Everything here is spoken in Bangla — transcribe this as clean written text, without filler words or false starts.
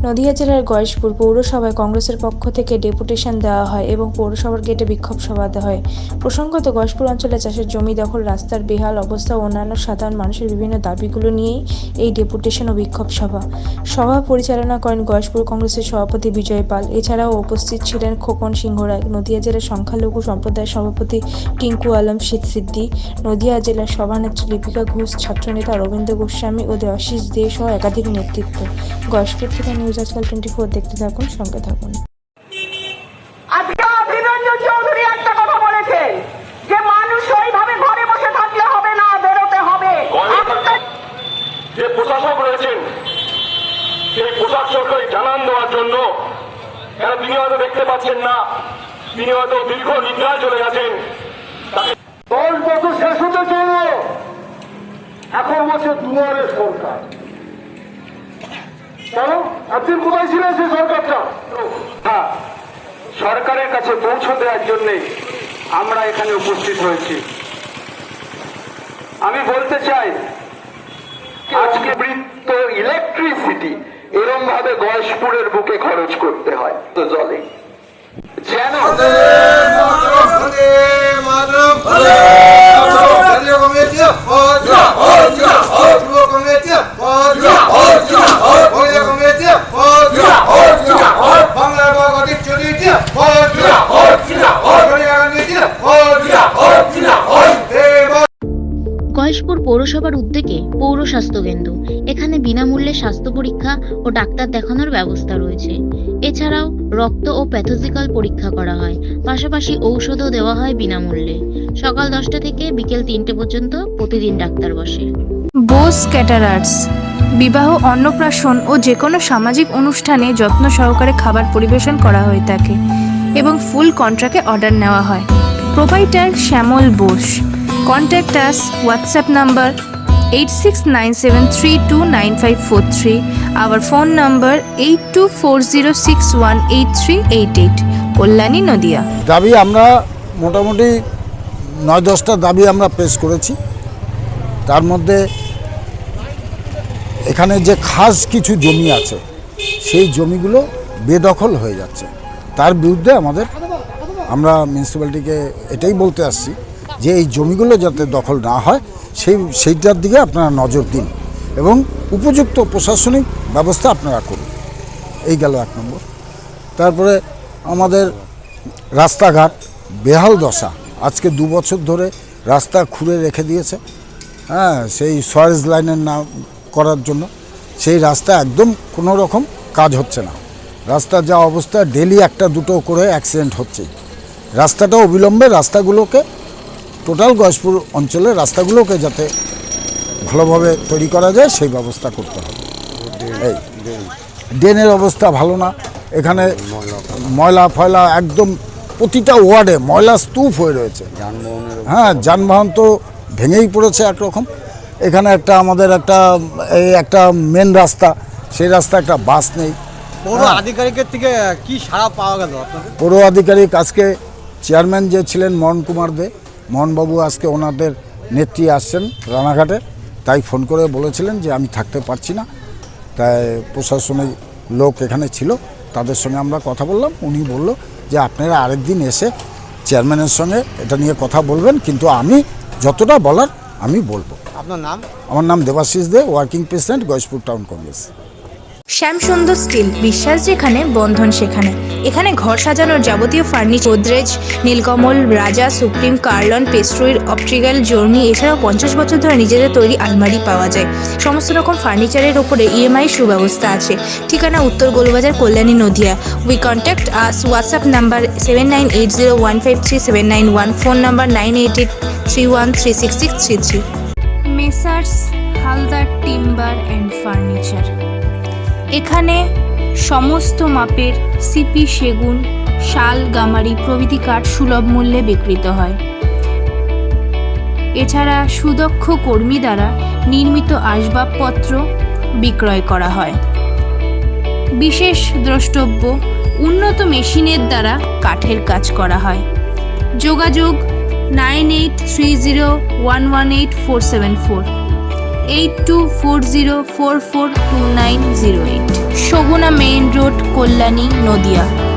নদিয়া জেলার গয়েশপুর পৌরসভায় কংগ্রেসের পক্ষ থেকে ডেপুটেশন দেওয়া হয় এবং পৌরসভার গেটে বিক্ষোভ সভা দেওয়া হয়। প্রসঙ্গত, গয়েশপুর অঞ্চলে চাষের জমি দখল, রাস্তার বেহাল অবস্থা ও অন্যান্য সাধারণ মানুষের বিভিন্ন দাবিগুলো নিয়েই এই ডেপুটেশন ও বিক্ষোভ সভা পরিচালনা করেন গয়েশপুর কংগ্রেসের সভাপতি বিজয় পাল। এছাড়াও উপস্থিত ছিলেন খোকন সিংহ রায়, নদিয়া জেলার সংখ্যালঘু সম্প্রদায়ের সভাপতি টিঙ্কু আলম সিদ্দিকী, নদিয়া জেলার সভানেত্রী লিপিকা ঘোষ, ছাত্রনেতা রবীন্দ্র গোস্বামী ও দেবাশিস দে সহ একাধিক নেতৃত্ব। গয়েশপুর থেকে নিউজ আজকাল 24 দেখতে থাকুন, সঙ্গে থাকুন। আজকে অধীররঞ্জন চৌধুরী একটা কথা বলেছে যে মানুষ ওইভাবে ঘরে বসে থাকলে হবে না, বেরোতে হবে। যে প্রশাসক রয়েছেন সেই প্রশাসককে জানান দেওয়ার জন্য, কেন তিনি হয়তো দেখতে পাচ্ছেন না, তিনি হয়তো দীর্ঘ নিদ্রায় চলে গেছেন। 10 বছর শেষ হতে চলল, এখন বলছে দুয়ারে সরকার। কেন একদিন কোথায় ছিলেন সেই সরকারটা? হ্যাঁ, সরকারের কাছে পৌঁছে দেওয়ার জন্যে আমরা এখানে উপস্থিত হয়েছি। আমি বলতে চাই, আজকে বৃত্ত ইলেকট্রিসিটি এরম ভাবে গয়েশপুরের বুকে খরচ করতে হয় তো জলে যেন গয়েশপুর পৌরসভার উদ্যোগে পৌর স্বাস্থ্য কেন্দ্র। এখানে বিনামূল্যে স্বাস্থ্য পরীক্ষা ও ডাক্তার দেখানোর ব্যবস্থা রয়েছে। এছাড়াও রক্ত ও প্যাথোলজিক্যাল পরীক্ষা করা হয়, পাশাপাশি ঔষধও দেওয়া হয় বিনামূল্যে। সকাল 10টা থেকে বিকেল 3টে পর্যন্ত প্রতিদিন ডাক্তার বসে। বোস ক্যাটারার্স বিবাহ, অন্নপ্রাশন ও যে কোনো সামাজিক অনুষ্ঠানে যত্ন সহকারে খাবার পরিবেশন করা হয়ে থাকে এবং ফুল কন্ট্রাক্টে অর্ডার নেওয়া হয়। Proprietor Shyamal Bose. Contact us WhatsApp number 8697329543, our phone number 8240618388, Kalyani, Nadia. দাবি আমরা মোটামুটি 9-10টা দাবি আমরা পেশ করেছি। তার মধ্যে এখানে যে খাস কিছু জমি আছে সেই জমিগুলো বেদখল হয়ে যাচ্ছে, তার বিরুদ্ধে আমরা মিউনিসিপ্যালিটিকে এটাই বলতে আসছি যে এই জমিগুলো যাতে দখল না হয় সেইটার দিকে আপনারা নজর দিন এবং উপযুক্ত প্রশাসনিক ব্যবস্থা আপনারা করুন। এই গেল 1 নম্বর। তারপরে আমাদের রাস্তাঘাট বেহাল দশা, আজকে 2 বছর ধরে রাস্তা খুঁড়ে রেখে দিয়েছে। হ্যাঁ, সেই সয়েজ লাইনের না করার জন্য সেই রাস্তা একদম কোনো রকম কাজ হচ্ছে না। রাস্তার যা অবস্থা, ডেলি 1-2 করে অ্যাক্সিডেন্ট হচ্ছে। রাস্তাটা অবিলম্বে রাস্তাগুলোকে, টোটাল গয়েশপুর অঞ্চলের রাস্তাগুলোকে যাতে ভালোভাবে তৈরি করা যায় সেই ব্যবস্থা করতে হবে। এই ড্রেনের অবস্থা ভালো না, এখানে ময়লা ফয়লা একদম প্রতিটা ওয়ার্ডে ময়লা স্তূপ হয়ে রয়েছে। হ্যাঁ, যানবাহন তো ভেঙেই পড়েছে একরকম। এখানে আমাদের একটা মেন রাস্তা, সেই রাস্তা একটা বাস নেই। পৌর আধিকারিকের থেকে কি সাড়া পাওয়া গেল আপনাদের? পৌর আধিকারিক আজকে চেয়ারম্যান যে ছিলেন মোহনকুমার দে, মোহনবাবু আজকে ওনাদের নেত্রী আসছেন রানাঘাটে, তাই ফোন করে বলেছিলেন যে আমি থাকতে পারছি না। তাই প্রশাসনিক লোক এখানে ছিল, তাদের সঙ্গে আমরা কথা বললাম। উনি বলল যে আপনারা আরেকদিন এসে চেয়ারম্যানের সঙ্গে এটা নিয়ে কথা বলবেন, কিন্তু আমি যতটা বলার আমি বলবো। আপনার নাম? আমার নাম Debashis De, working president Gayeshpur town Congress. Shyamsundar steel, বিশ্বাস যেখানে, বন্ধন সেখানে। এখানে ঘর সাজানোর যাবতীয় ফার্নিচার, গোদরেজ, নীলকমল, রাজা, সুপ্রিম, কার্লন, পেস্ট্রয়ের, অপট্রিক্যাল, জর্নি, এছাড়াও 50 বছর ধরে নিজেদের তৈরি আলমারি পাওয়া যায়। সমস্ত রকম ফার্নিচারের উপরে EMI সুব্যবস্থা আছে। ঠিকানা উত্তর Golbazar, Kalyani, Nadia. We contact us WhatsApp number 7980153791, phone number 9883136633। Messrs Haldar timber and furniture. এখানে সমস্ত মাপের সিপি, সেগুন, শাল, গামারি প্রভৃতি কাঠ সুলভ মূল্যে বিক্রিত হয়। এছাড়া সুদক্ষ কর্মী দ্বারা নির্মিত আসবাবপত্র বিক্রয় করা হয়। বিশেষ দ্রষ্টব্য, উন্নত মেশিনের দ্বারা কাঠের কাজ করা হয়। যোগাযোগ 9830118474, 8240442908। Saguna main road, Kalyani, Nadia.